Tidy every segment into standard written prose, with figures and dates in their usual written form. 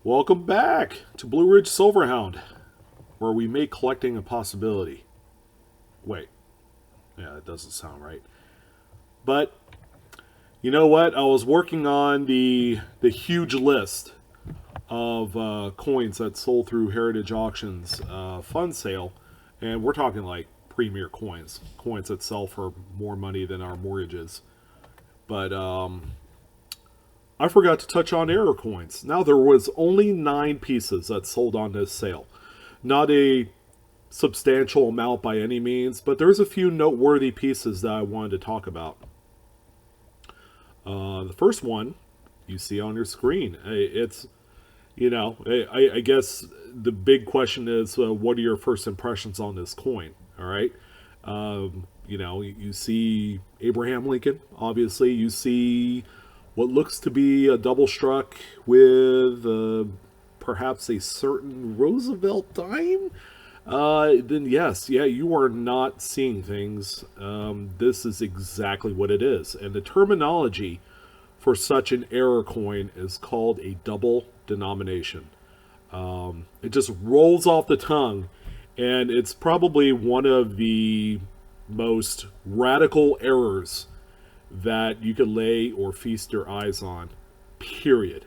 Welcome back to Blue Ridge Silverhound, where we make collecting a possibility. Wait, yeah, that doesn't sound right. But you know what? I was working on the huge list of coins that sold through Heritage Auctions fund sale, and we're talking like premier coins, coins that sell for more money than our mortgages. But I forgot to touch on error coins. Now, there was only 9 pieces that sold on this sale. Not a substantial amount by any means, but there's a few noteworthy pieces that I wanted to talk about. The first one you see on your screen. It's, I guess the big question is, what are your first impressions on this coin? All right. You see Abraham Lincoln, obviously. You see what looks to be a double struck with perhaps a certain Roosevelt dime. Then yes, yeah, you are not seeing things. This is exactly what it is. And the terminology for such an error coin is called a double denomination. It just rolls off the tongue, and it's probably one of the most radical errors that you could lay or feast your eyes on, period.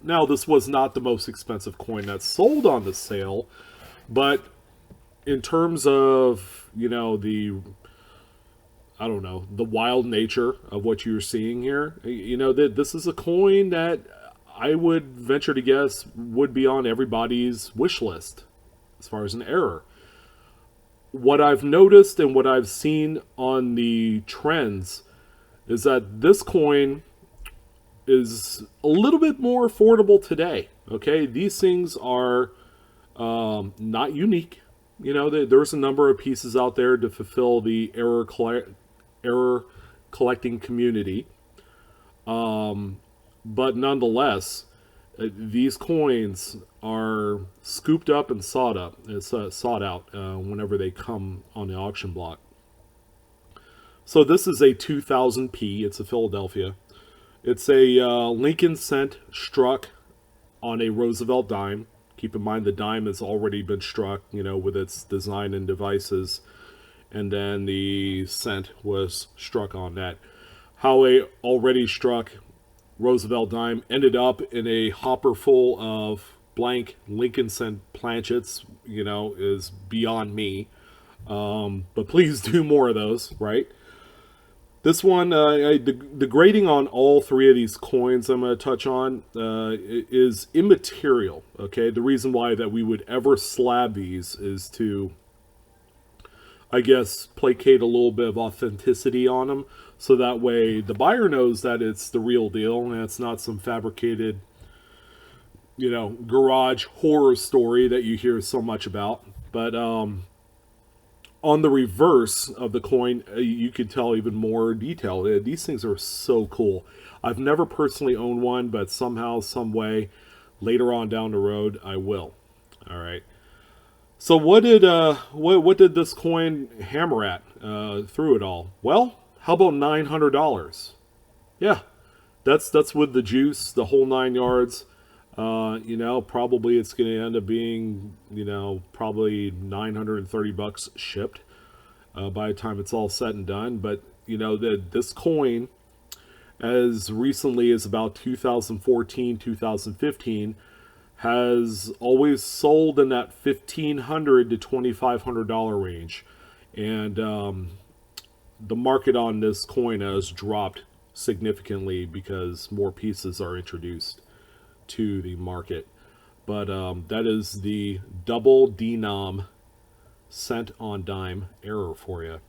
Now, this was not the most expensive coin that sold on the sale, but in terms of, the wild nature of what you're seeing here, that this is a coin that I would venture to guess would be on everybody's wish list as far as an error. What I've noticed and what I've seen on the trends is that this coin is a little bit more affordable today. Okay, these things are not unique. There's a number of pieces out there to fulfill the error collecting community, but nonetheless, these coins are scooped up and sought out whenever they come on the auction block. So this is a 2000p. It's a Philadelphia. It's a Lincoln cent struck on a Roosevelt dime. Keep in mind the dime has already been struck, with its design and devices, and then the cent was struck on that. How a already struck Roosevelt dime ended up in a hopper full of blank Lincoln cent planchets, is beyond me. But please do more of those, right? This one, the grading on all 3 of these coins I'm going to touch on is immaterial, okay? The reason why that we would ever slab these is to, I guess, placate a little bit of authenticity on them, so that way the buyer knows that it's the real deal and it's not some fabricated, garage horror story that you hear so much about. But on the reverse of the coin, you can tell even more detail. These things are so cool. I've never personally owned one, but somehow, some way, later on down the road, I will. All right. So what did this coin hammer at through it all? Well, how about $900? Yeah, that's with the juice, the whole 9 yards. Probably it's going to end up being, probably $930 shipped by the time it's all said and done. But, this coin, as recently as about 2014, 2015, has always sold in that $1,500 to $2,500 range. And the market on this coin has dropped significantly because more pieces are introduced to the market. But that is the double denom cent on dime error for you.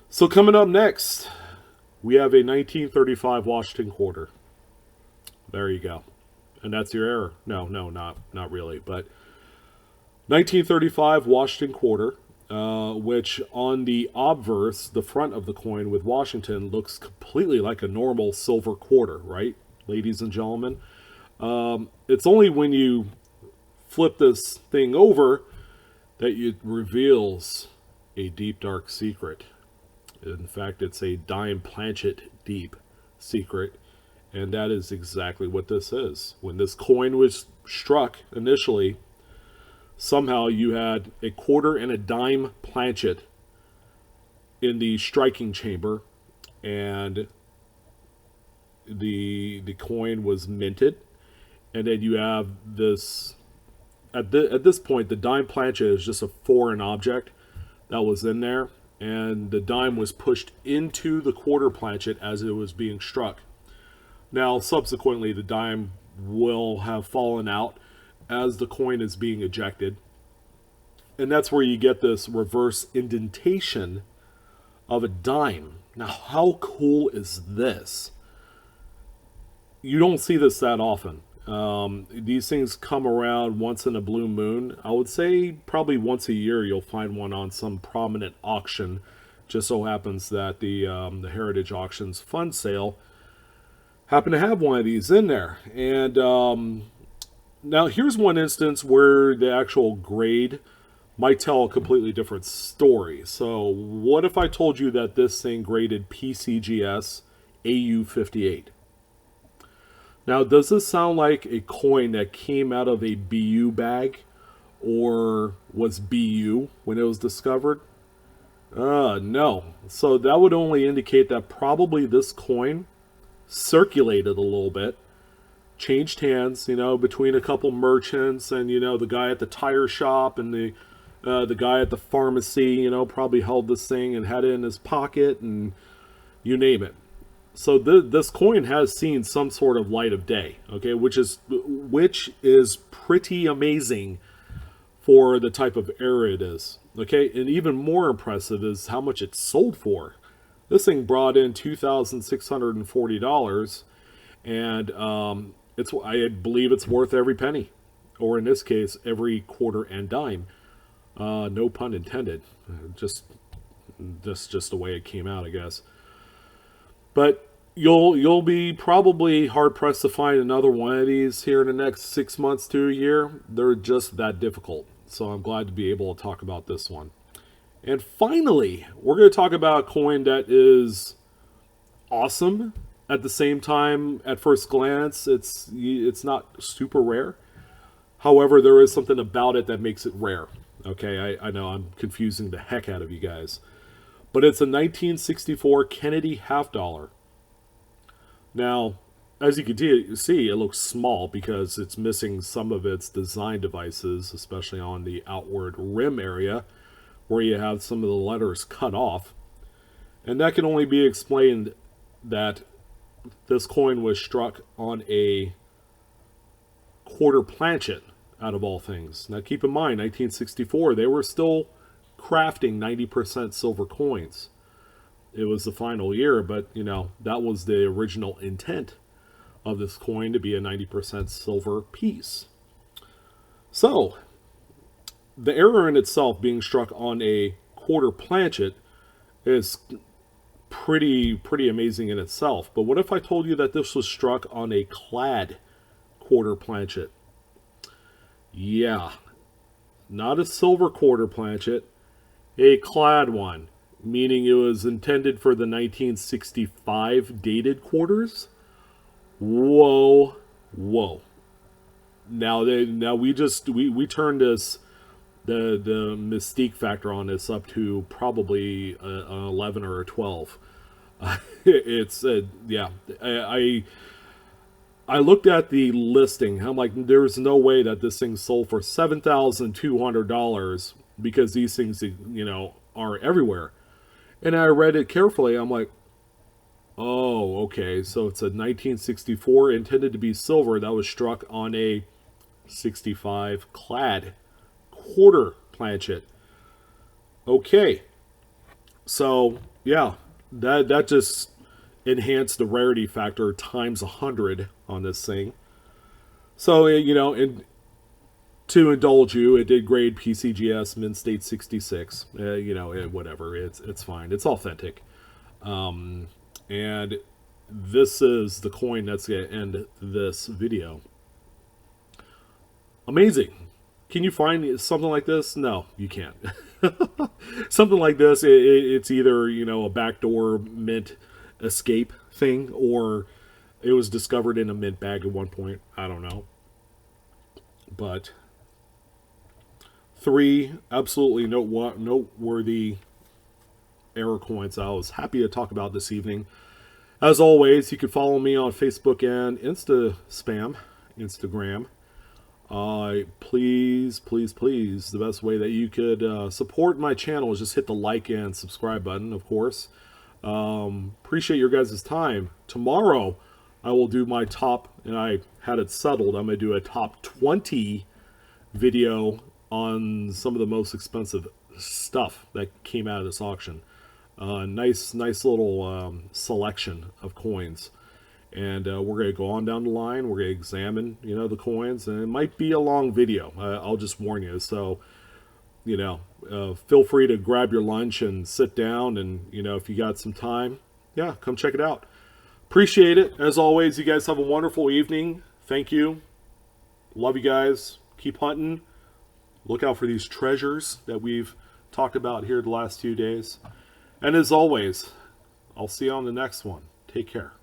So coming up next, we have a 1935 Washington quarter. There you go. And that's your error. No, not really. But 1935 Washington quarter, which on the obverse, the front of the coin with Washington, looks completely like a normal silver quarter, right, ladies and gentlemen? It's only when you flip this thing over that it reveals a deep, dark secret. In fact, it's a dime planchet deep secret. And that is exactly what this is. When this coin was struck initially, somehow you had a quarter and a dime planchet in the striking chamber, and the coin was minted. And then you have this at this point, the dime planchet is just a foreign object that was in there, and the dime was pushed into the quarter planchet as it was being struck. Now, subsequently, the dime will have fallen out as the coin is being ejected, and that's where you get this reverse indentation of a dime. Now, how cool is this? You don't see this that often. These things come around once in a blue moon. I would say probably once a year you'll find one on some prominent auction. Just so happens that the Heritage Auctions fund sale happened to have one of these in there. And now here's one instance where the actual grade might tell a completely different story. So what if I told you that this thing graded Pcgs Au 58? Now, does this sound like a coin that came out of a BU bag or was BU when it was discovered? No. So that would only indicate that probably this coin circulated a little bit, changed hands, between a couple merchants and, the guy at the tire shop and the guy at the pharmacy, probably held this thing and had it in his pocket and you name it. So this coin has seen some sort of light of day, okay, which is pretty amazing for the type of era it is, okay. And even more impressive is how much it sold for. This thing brought in $2,640, and I believe it's worth every penny, or in this case, every quarter and dime. No pun intended. Just the way it came out, I guess. But you'll be probably hard pressed to find another one of these here in the next 6 months to a year. They're just that difficult. So I'm glad to be able to talk about this one. And finally, we're going to talk about a coin that is awesome. At the same time, at first glance, it's not super rare. However, there is something about it that makes it rare. Okay, I know I'm confusing the heck out of you guys. But it's a 1964 Kennedy half dollar. Now, as you can see, it looks small because it's missing some of its design devices, especially on the outward rim area, where you have some of the letters cut off. And that can only be explained that this coin was struck on a quarter planchet, out of all things. Now keep in mind, 1964, they were still crafting 90% silver coins. It was the final year, but that was the original intent of this coin, to be a 90% silver piece. So the error in itself, being struck on a quarter planchet, is pretty amazing in itself. But what if I told you that this was struck on a clad quarter planchet? Yeah, not a silver quarter planchet, a clad one, meaning it was intended for the 1965 dated quarters. Whoa. Now we turned this, the mystique factor on this up to probably an 11 or a 12. It's yeah. I looked at the listing. I'm like, there's no way that this thing sold for $7,200, because these things, are everywhere. And I read it carefully. I'm like, oh, okay. So it's a 1964 intended to be silver that was struck on a 65 clad quarter planchet. Okay. So yeah, that just enhanced the rarity factor times 100 on this thing. So, and to indulge you, it did grade PCGS Mint State 66. Whatever, it's fine. It's authentic. And this is the coin that's going to end this video. Amazing. Can you find something like this? No, you can't. Something like this, it's either, a backdoor mint escape thing, or It was discovered in a mint bag at one point. I don't know. But 3 absolutely noteworthy error coins I was happy to talk about this evening. As always, you can follow me on Facebook and Instagram. Please, the best way that you could support my channel is just hit the like and subscribe button, of course. Appreciate your guys' time. Tomorrow, I will do my top, and I had it settled, I'm going to do a top 20 video on some of the most expensive stuff that came out of this auction. Nice little selection of coins. And we're going to go on down the line. We're going to examine, the coins. And it might be a long video. I'll just warn you. So, feel free to grab your lunch and sit down. And, if you got some time, yeah, come check it out. Appreciate it. As always, you guys have a wonderful evening. Thank you. Love you guys. Keep hunting. Look out for these treasures that we've talked about here the last few days. And as always, I'll see you on the next one. Take care.